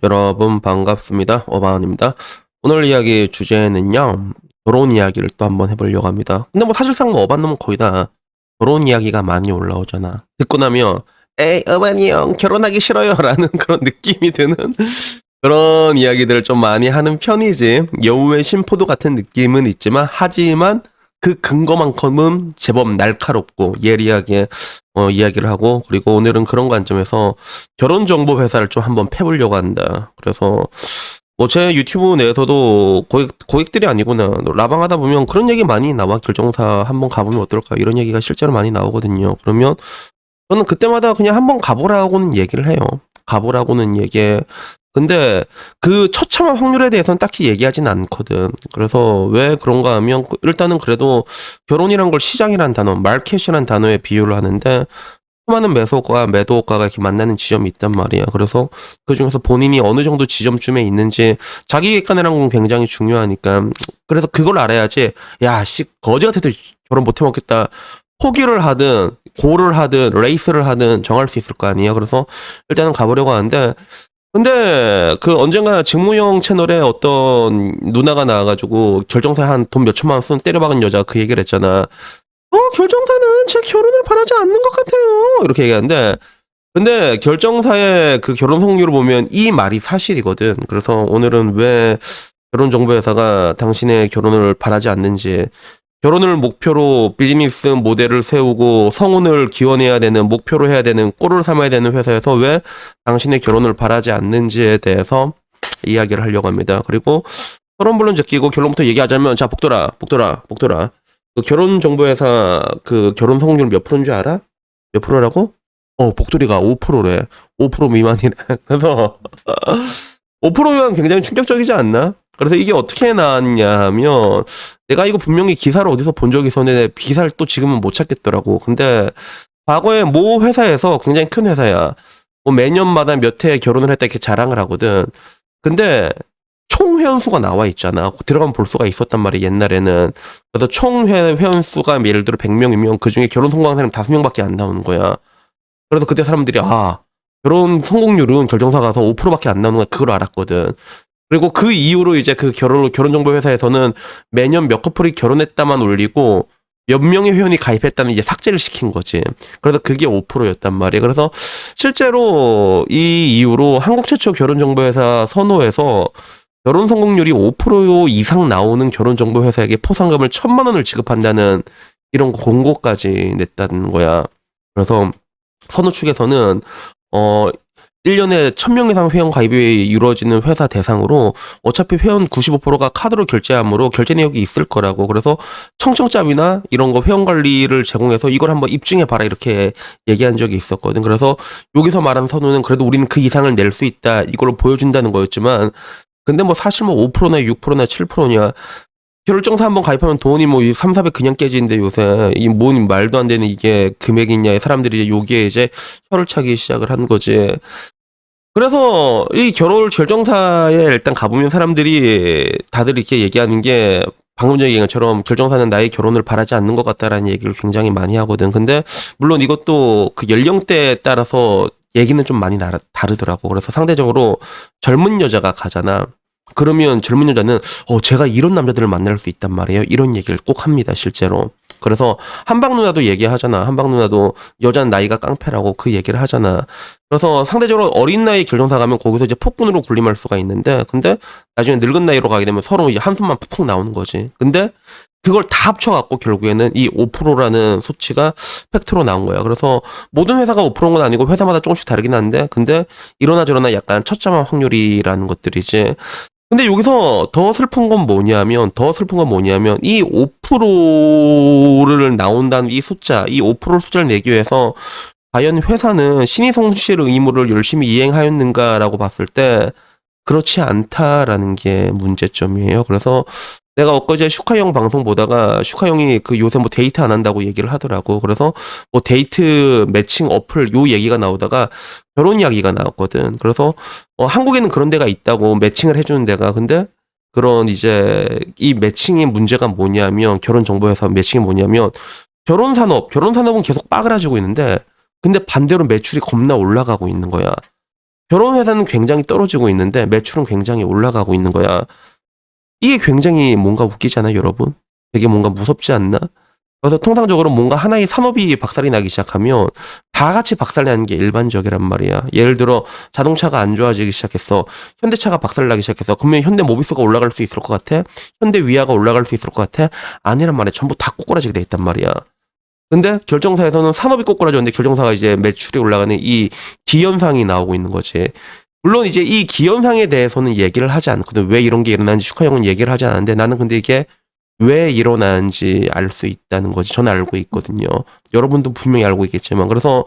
여러분 반갑습니다. 어바운입니다. 오늘 이야기 주제는요, 결혼 이야기를 또 한번 해보려고 합니다. 근데 뭐 사실상 뭐 어바놈은 거의 다 결혼 이야기가 많이 올라오잖아. 듣고 나면, 에이, 어바니 형, 결혼하기 싫어요. 라는 그런 느낌이 드는 그런 이야기들을 좀 많이 하는 편이지. 여우의 심포도 같은 느낌은 있지만, 하지만 그 근거만큼은 제법 날카롭고 예리하게 이야기를 하고, 그리고 오늘은 그런 관점에서 결혼정보 회사를 좀 한번 패보려고 한다. 그래서 뭐 제 유튜브 내에서도 고객들이 아니구나, 라방 하다 보면 그런 얘기 많이 나와. 결정사 한번 가보면 어떨까, 이런 얘기가 실제로 많이 나오거든요. 그러면 저는 그때마다 그냥 한번 가보라고는 얘기를 해요. 가보라고는 얘기해. 근데 그 처참한 확률에 대해서는 딱히 얘기하진 않거든. 그래서 왜 그런가 하면, 일단은 그래도 결혼이란 걸 시장이란 단어, 마켓이란 단어에 비유를 하는데, 수많은 매수업과 매도업가가 이렇게 만나는 지점이 있단 말이야. 그래서 그 중에서 본인이 어느 정도 지점쯤에 있는지 자기 객관이라는 건 굉장히 중요하니까, 그래서 그걸 알아야지, 야, 씨, 거지 같아도 결혼 못 해먹겠다, 포기를 하든 고를 하든 레이스를 하든 정할 수 있을 거 아니에요. 그래서 일단은 가보려고 하는데, 근데 그 언젠가 직무형 채널에 어떤 누나가 나와가지고 결정사에 한 돈 몇천만 원 쓴 때려박은 여자가 그 얘기를 했잖아. 결정사는 제 결혼을 바라지 않는 것 같아요, 이렇게 얘기하는데, 근데 결정사의 그 결혼 성공률을 보면 이 말이 사실이거든. 그래서 오늘은 왜 결혼정보회사가 당신의 결혼을 바라지 않는지, 결혼을 목표로 비즈니스 모델을 세우고 성운을 기원해야 되는, 목표로 해야 되는, 꼴을 삼아야 되는 회사에서 왜 당신의 결혼을 바라지 않는지에 대해서 이야기를 하려고 합니다. 그리고 서론 물론 제끼고 결론부터 얘기하자면, 자, 복돌아. 그 결혼정보회사 그 결혼 성공률 몇 프로인 줄 알아? 몇 프로라고? 복돌이가 5%래. 5% 미만이래. 그래서 5%면 굉장히 충격적이지 않나? 그래서 이게 어떻게 나왔냐 하면, 내가 이거 분명히 기사를 어디서 본 적이 있었는데 기사를 또 지금은 못 찾겠더라고. 근데 과거에 모 회사에서, 굉장히 큰 회사야, 뭐 매년마다 몇 회 결혼을 했다 이렇게 자랑을 하거든. 근데 총 회원수가 나와 있잖아. 들어가면 볼 수가 있었단 말이야, 옛날에는. 그래서 총 회원수가 예를 들어 100명이면 그 중에 결혼 성공한 사람 5명밖에 안 나오는 거야. 그래서 그때 사람들이, 결혼 성공률은 결정사 가서 5%밖에 안 나오는 거야, 그걸 알았거든. 그리고 그 이후로 이제 그 결혼정보 회사에서는 매년 몇 커플이 결혼했다만 올리고 몇 명의 회원이 가입했다는 이제 삭제를 시킨 거지. 그래서 그게 5%였단 말이야. 그래서 실제로 이 이후로 한국 최초 결혼정보회사 선호에서 결혼 성공률이 5% 이상 나오는 결혼정보회사에게 포상금을 1,000만 원을 지급한다는 이런 공고까지 냈다는 거야. 그래서 선호 측에서는 1년에 1,000명 이상 회원 가입이 이루어지는 회사 대상으로 어차피 회원 95%가 카드로 결제하므로 결제 내역이 있을 거라고. 그래서 청청잡이나 이런 거 회원 관리를 제공해서 이걸 한번 입증해봐라, 이렇게 얘기한 적이 있었거든. 그래서 여기서 말하는 선호는 그래도 우리는 그 이상을 낼 수 있다, 이걸로 보여준다는 거였지만, 근데 뭐 사실 뭐 5%나 6%나 7%냐, 결정사 한번 가입하면 돈이 뭐 3, 400 그냥 깨지는데, 요새 이 뭔 말도 안 되는 이게 금액이냐, 사람들이 여기에 이제 혀를 차기 시작을 한 거지. 그래서 이 결정사에 일단 가보면 사람들이 다들 이렇게 얘기하는 게, 방금 전에 얘기한 것처럼 결정사는 나의 결혼을 바라지 않는 것 같다라는 얘기를 굉장히 많이 하거든. 근데 물론 이것도 그 연령대에 따라서 얘기는 좀 많이 다르더라고. 그래서 상대적으로 젊은 여자가 가잖아. 그러면 젊은 여자는 제가 이런 남자들을 만날 수 있단 말이에요, 이런 얘기를 꼭 합니다, 실제로. 그래서 한방 누나도 얘기하잖아. 한방 누나도 여자는 나이가 깡패라고 그 얘기를 하잖아. 그래서 상대적으로 어린 나이 결정사 가면 거기서 이제 폭군으로 군림할 수가 있는데, 근데 나중에 늙은 나이로 가게 되면 서로 이제 한숨만 푹푹 나오는 거지. 근데 그걸 다 합쳐갖고 결국에는 이 5%라는 수치가 팩트로 나온 거야. 그래서 모든 회사가 5%인 건 아니고 회사마다 조금씩 다르긴 한데, 근데 이러나 저러나 약간 처참한 확률이라는 것들이지. 근데 여기서 더 슬픈 건 뭐냐면, 이 5%를 나온다는 이 숫자, 이 5% 숫자를 내기 위해서 과연 회사는 신의 성실 의무를 열심히 이행하였는가라고 봤을 때 그렇지 않다라는 게 문제점이에요. 그래서 내가 엊그제 슈카 형 방송 보다가, 슈카 형이 그 요새 뭐 데이트 안 한다고 얘기를 하더라고. 그래서 뭐 데이트 매칭 어플 요 얘기가 나오다가 결혼 이야기가 나왔거든. 그래서 한국에는 그런 데가 있다고, 매칭을 해주는 데가. 근데 그런 이제 이 매칭의 문제가 뭐냐면, 결혼정보회사 매칭이 뭐냐면, 결혼산업은 계속 빠그라지고 있는데, 근데 반대로 매출이 겁나 올라가고 있는 거야. 결혼회사는 굉장히 떨어지고 있는데 매출은 굉장히 올라가고 있는 거야. 이게 굉장히 뭔가 웃기잖아요, 여러분. 되게 뭔가 무섭지 않나? 그래서 통상적으로 뭔가 하나의 산업이 박살이 나기 시작하면 다 같이 박살나는 게 일반적이란 말이야. 예를 들어 자동차가 안 좋아지기 시작했어. 현대차가 박살나기 시작했어. 그러면 현대모비스가 올라갈 수 있을 것 같아? 현대위아가 올라갈 수 있을 것 같아? 아니란 말이야. 전부 다 꼬꾸라지게 돼 있단 말이야. 근데 결정사에서는 산업이 꼬꾸라졌는데 결정사가 이제 매출이 올라가는 이 기현상이 나오고 있는 거지. 물론 이제 이 기현상에 대해서는 얘기를 하지 않거든. 왜 이런 게 일어나는지 슈카 형은 얘기를 하지 않았는데 나는 근데 이게 왜 일어나는지 알 수 있다는 거지. 저는 알고 있거든요. 여러분도 분명히 알고 있겠지만. 그래서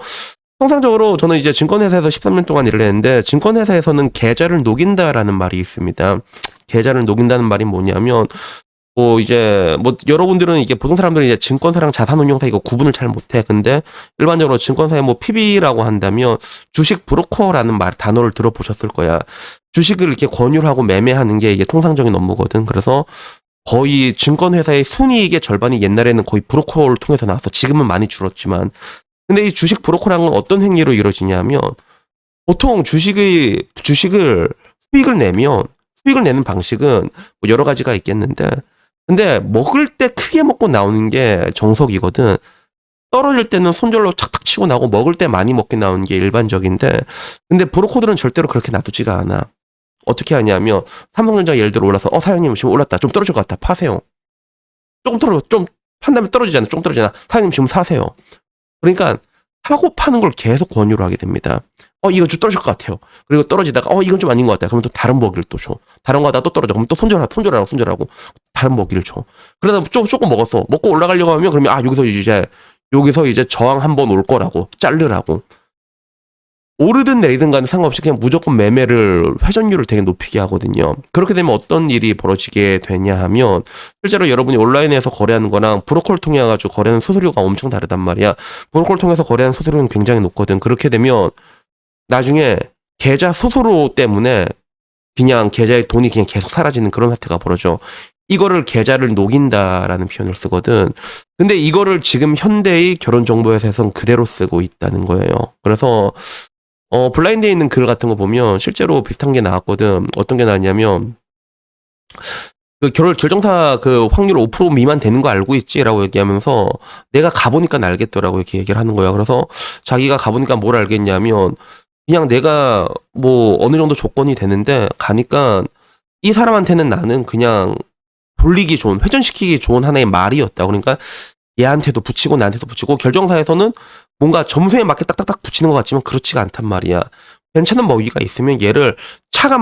통상적으로 저는 이제 증권회사에서 13년 동안 일을 했는데 증권회사에서는 계좌를 녹인다라는 말이 있습니다. 계좌를 녹인다는 말이 뭐냐면 뭐 이제 뭐 여러분들은 이게 보통 사람들은 이제 증권사랑 자산운용사 이거 구분을 잘 못해. 근데 일반적으로 증권사에 뭐 PB라고 한다면 주식 브로커라는 말 단어를 들어보셨을 거야. 주식을 이렇게 권유를 하고 매매하는 게 이게 통상적인 업무거든. 그래서 거의 증권회사의 순이익의 절반이 옛날에는 거의 브로커를 통해서 나왔어. 지금은 많이 줄었지만. 근데 이 주식 브로커라는 건 어떤 행위로 이루어지냐면 보통 주식을 수익을 내는 방식은 뭐 여러 가지가 있겠는데 근데 먹을 때 크게 먹고 나오는 게 정석이거든. 떨어질 때는 손절로 착착 치고 나오고 먹을 때 많이 먹게 나오는 게 일반적인데 근데 브로커들은 절대로 그렇게 놔두지가 않아. 어떻게 하냐면 삼성전자가 예를 들어 올라서 사장님 지금 올랐다. 좀 떨어질 것 같다. 파세요. 좀 판다면 떨어지잖아. 좀 떨어지잖아. 사장님 지금 사세요. 그러니까 사고 파는 걸 계속 권유를 하게 됩니다. 이거 좀 떨어질 것 같아요. 그리고 떨어지다가 이건 좀 아닌 것 같아요. 그러면 또 다른 먹이를 또 줘. 다른 거 하다가 또 떨어져. 그럼 또 손절하고 다른 먹이를 줘. 그러다 조금 먹었어. 먹고 올라가려고 하면 그러면 여기서 이제 저항 한번 올 거라고 자르라고. 오르든 내리든 간에 상관없이 그냥 무조건 매매를 회전율을 되게 높이게 하거든요. 그렇게 되면 어떤 일이 벌어지게 되냐 하면 실제로 여러분이 온라인에서 거래하는 거랑 브로커를 통해 가지고 거래하는 수수료가 엄청 다르단 말이야. 브로커를 통해서 거래하는 수수료는 굉장히 높거든. 그렇게 되면 나중에 계좌 수수료 때문에 그냥 계좌에 돈이 그냥 계속 사라지는 그런 사태가 벌어져. 이거를 계좌를 녹인다라는 표현을 쓰거든. 근데 이거를 지금 현대의 결혼정보회사에서는 그대로 쓰고 있다는 거예요. 그래서 블라인드에 있는 글 같은 거 보면 실제로 비슷한 게 나왔거든. 어떤 게 나왔냐면 그 결정사 그 확률 5% 미만 되는 거 알고 있지라고 얘기하면서 내가 가보니까 알겠더라고 이렇게 얘기를 하는 거야. 그래서 자기가 가보니까 뭘 알겠냐면 그냥 내가 뭐 어느 정도 조건이 되는데 가니까 이 사람한테는 나는 그냥 돌리기 좋은 회전시키기 좋은 하나의 말이었다. 그러니까 얘한테도 붙이고 나한테도 붙이고 결정사에서는 뭔가 점수에 맞게 딱딱딱 붙이는 것 같지만 그렇지가 않단 말이야. 괜찮은 먹이가 있으면 얘를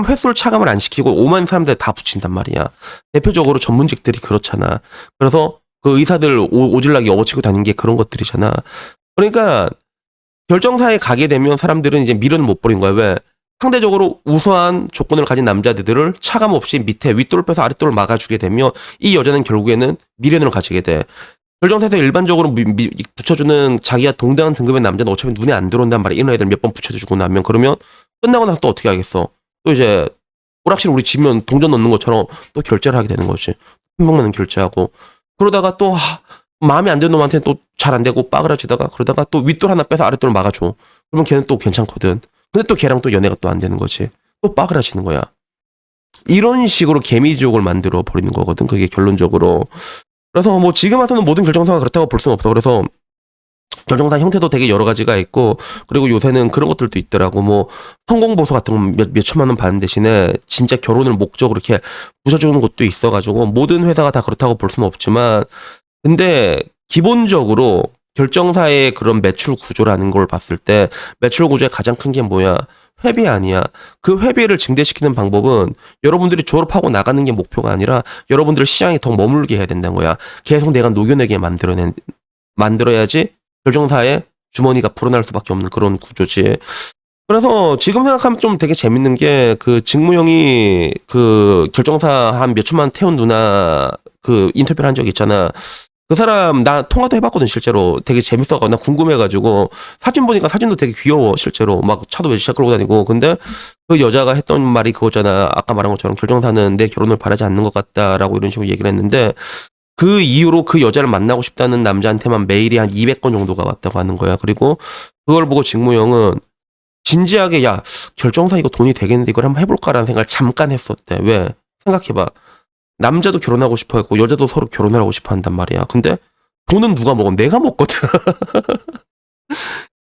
횟수를 차감을 안 시키고 5만 사람들 다 붙인단 말이야. 대표적으로 전문직들이 그렇잖아. 그래서 그 의사들 오질나게 업어치고 다니는 게 그런 것들이잖아. 그러니까 결정사에 가게 되면 사람들은 이제 미련을 못 버린 거야. 왜? 상대적으로 우수한 조건을 가진 남자들을 차감 없이 밑에 윗돌을 빼서 아랫돌을 막아주게 되면 이 여자는 결국에는 미련을 가지게 돼. 결정사에서 일반적으로 붙여주는 자기와 동등한 등급의 남자는 어차피 눈에 안 들어온단 말이야. 이런 애들 몇 번 붙여주고 나면. 그러면 끝나고 나서 또 어떻게 하겠어? 또 이제 오락실 우리 지면 동전 넣는 것처럼 또 결제를 하게 되는 거지. 한 명만 결제하고. 그러다가 또 마음에 안 드는 놈한테는 또 잘 안 되고 빠그라지다가 그러다가 또 윗돌 하나 빼서 아랫돌을 막아줘. 그러면 걔는 또 괜찮거든. 근데 또 걔랑 또 연애가 또 안 되는 거지. 또 빠그라지는 거야. 이런 식으로 개미지옥을 만들어 버리는 거거든. 그게 결론적으로. 그래서 뭐 지금 와서는 모든 결정사가 그렇다고 볼 수는 없어. 그래서 결정사 형태도 되게 여러 가지가 있고 그리고 요새는 그런 것들도 있더라고. 뭐 성공보소 같은 거 몇 천만 원 받는 대신에 진짜 결혼을 목적으로 이렇게 부셔주는 것도 있어가지고 모든 회사가 다 그렇다고 볼 수는 없지만 근데 기본적으로 결정사의 그런 매출 구조라는 걸 봤을 때 매출 구조의 가장 큰 게 뭐야? 회비 아니야. 그 회비를 증대시키는 방법은 여러분들이 졸업하고 나가는 게 목표가 아니라 여러분들을 시장에 더 머물게 해야 된다는 거야. 계속 내가 녹여내게 만들어야지 결정사의 주머니가 불어날 수밖에 없는 그런 구조지. 그래서 지금 생각하면 좀 되게 재밌는 게 그 직무형이 그 결정사 한 몇 천만 태운 누나 그 인터뷰를 한 적 있잖아. 그 사람 나 통화도 해봤거든 실제로. 되게 재밌어가지고 나 궁금해가지고 사진 보니까 사진도 되게 귀여워 실제로. 막 차도 외제차 끌고 다니고. 근데 그 여자가 했던 말이 그거잖아. 아까 말한 것처럼 결정사는 내 결혼을 바라지 않는 것 같다라고 이런 식으로 얘기를 했는데 그 이후로 그 여자를 만나고 싶다는 남자한테만 메일이 한 200건 정도가 왔다고 하는 거야. 그리고 그걸 보고 직무형은 진지하게 야 결정사 이거 돈이 되겠는데 이걸 한번 해볼까라는 생각을 잠깐 했었대. 왜? 생각해봐. 남자도 결혼하고 싶어 했고 여자도 서로 결혼을 하고 싶어 한단 말이야. 근데 돈은 누가 먹어? 내가 먹거든.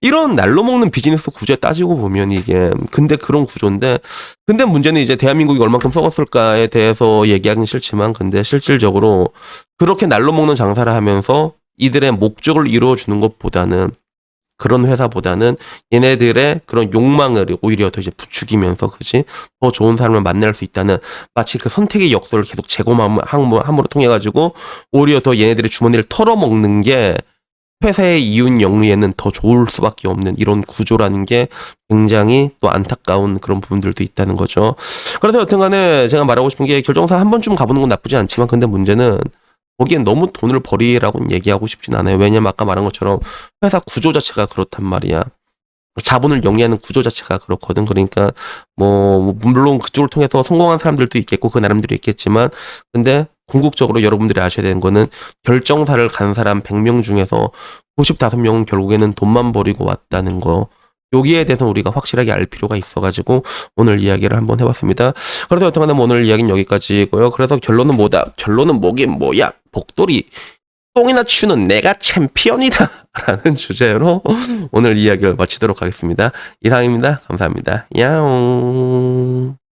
이런 날로 먹는 비즈니스 구조에 따지고 보면 이게 근데 그런 구조인데 근데 문제는 이제 대한민국이 얼만큼 썩었을까에 대해서 얘기하기는 싫지만 근데 실질적으로 그렇게 날로 먹는 장사를 하면서 이들의 목적을 이루어주는 것보다는 그런 회사보다는 얘네들의 그런 욕망을 오히려 더 이제 부추기면서 그지 더 좋은 사람을 만날 수 있다는 마치 그 선택의 역설을 계속 제공함으로 통해 가지고 오히려 더 얘네들의 주머니를 털어먹는 게 회사의 이윤 영리에는 더 좋을 수밖에 없는 이런 구조라는 게 굉장히 또 안타까운 그런 부분들도 있다는 거죠. 그래서 여튼간에 제가 말하고 싶은 게 결정사 한 번쯤 가보는 건 나쁘지 않지만 근데 문제는 거기엔 너무 돈을 버리라고는 얘기하고 싶진 않아요. 왜냐면 아까 말한 것처럼 회사 구조 자체가 그렇단 말이야. 자본을 영위하는 구조 자체가 그렇거든. 그러니까 뭐 물론 그쪽을 통해서 성공한 사람들도 있겠고 그 나름대로 있겠지만 근데 궁극적으로 여러분들이 아셔야 되는 거는 결정사를 간 사람 100명 중에서 95명은 결국에는 돈만 버리고 왔다는 거. 여기에 대해서 우리가 확실하게 알 필요가 있어가지고 오늘 이야기를 한번 해봤습니다. 그래서 여튼간에 오늘 이야기는 여기까지고요. 그래서 결론은 뭐다? 결론은 뭐긴 뭐야? 복돌이 똥이나 치우는 내가 챔피언이다 라는 주제로 오늘 이야기를 마치도록 하겠습니다. 이상입니다. 감사합니다. 야옹.